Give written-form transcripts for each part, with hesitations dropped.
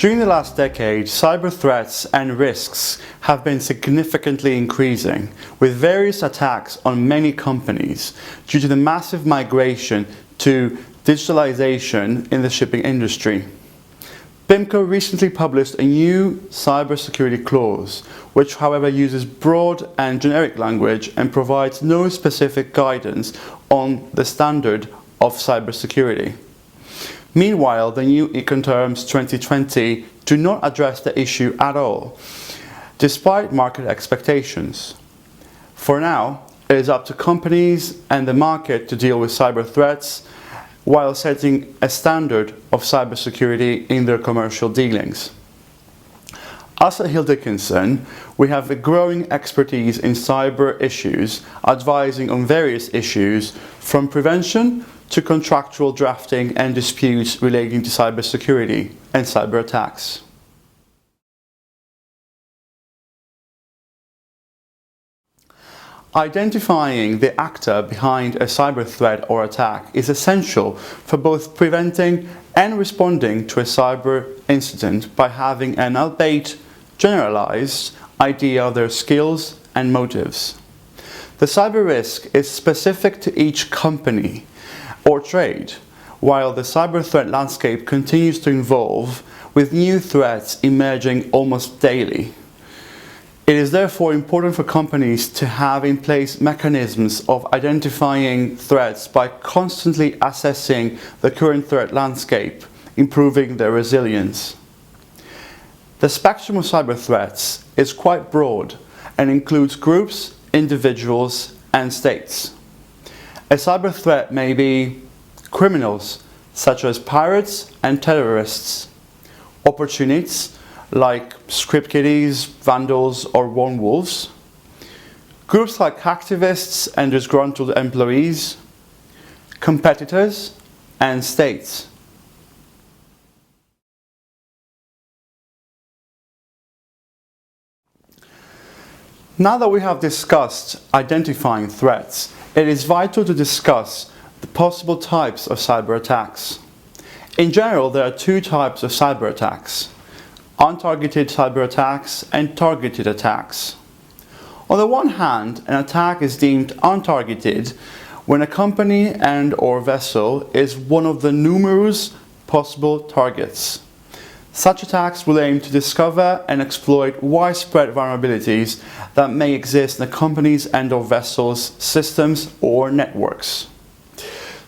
During the last decade, cyber threats and risks have been significantly increasing, with various attacks on many companies due to the massive migration to digitalization in the shipping industry. PIMCO recently published a new cybersecurity clause, which however uses broad and generic language and provides no specific guidance on the standard of cybersecurity. Meanwhile, the new Ecoterms 2020 do not address the issue at all, despite market expectations. For now, it is up to companies and the market to deal with cyber threats while setting a standard of cybersecurity in their commercial dealings. Us at Dickinson, we have a growing expertise in cyber issues, advising on various issues from prevention to contractual drafting and disputes relating to cybersecurity and cyber attacks. Identifying the actor behind a cyber threat or attack is essential for both preventing and responding to a cyber incident by having an albeit generalized idea of their skills and motives. The cyber risk is specific to each company or trade, while the cyber threat landscape continues to evolve with new threats emerging almost daily. It is therefore important for companies to have in place mechanisms of identifying threats by constantly assessing the current threat landscape, improving their resilience. The spectrum of cyber threats is quite broad and includes groups, individuals, and states. A cyber threat may be criminals, such as pirates and terrorists, opportunists, like script kiddies, vandals, or lone wolves, groups like activists and disgruntled employees, competitors, and states. Now that we have discussed identifying threats, it is vital to discuss the possible types of cyber attacks. In general, there are two types of cyber attacks: untargeted cyber attacks and targeted attacks. On the one hand, an attack is deemed untargeted when a company and/or vessel is one of the numerous possible targets. Such attacks will aim to discover and exploit widespread vulnerabilities that may exist in a company's and/or vessel's systems or networks.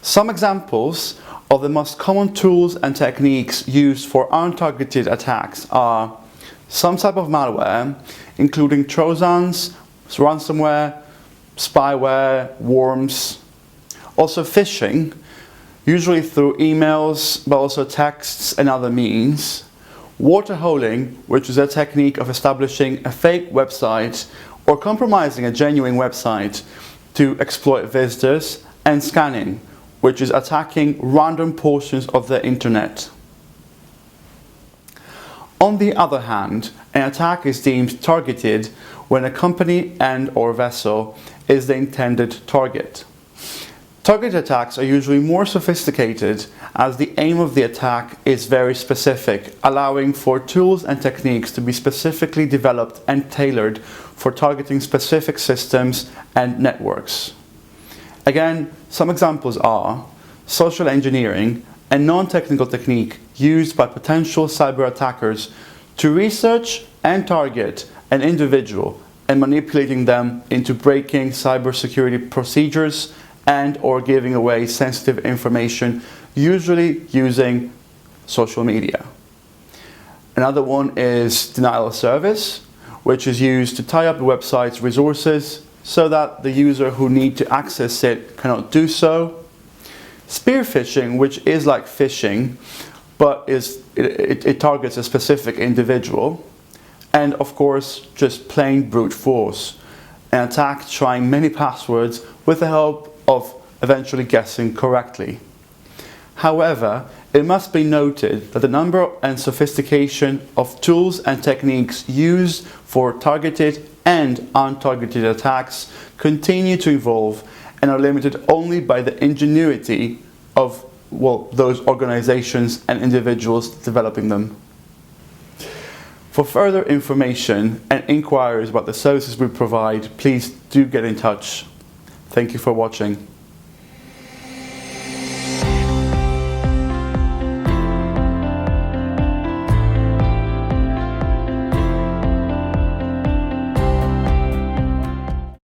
Some examples of the most common tools and techniques used for untargeted attacks are some type of malware, including trojans, ransomware, spyware, worms. Also phishing, usually through emails, but also texts and other means. Waterholing, which is a technique of establishing a fake website or compromising a genuine website to exploit visitors. And scanning, which is attacking random portions of the internet. On the other hand, an attack is deemed targeted when a company and/or vessel is the intended target. Target attacks are usually more sophisticated as the aim of the attack is very specific, allowing for tools and techniques to be specifically developed and tailored for targeting specific systems and networks. Again, some examples are social engineering, a non-technical technique used by potential cyber attackers to research and target an individual and manipulating them into breaking cybersecurity procedures and/or giving away sensitive information, usually using social media. Another one is denial of service, which is used to tie up the website's resources so that the user who needs to access it cannot do so. Spear phishing, which is like phishing, but it targets a specific individual. And of course, just plain brute force, an attack trying many passwords with the help of eventually guessing correctly. However, it must be noted that the number and sophistication of tools and techniques used for targeted and untargeted attacks continue to evolve and are limited only by the ingenuity of those organizations and individuals developing them. For further information and inquiries about the services we provide, please do get in touch. Thank you for watching.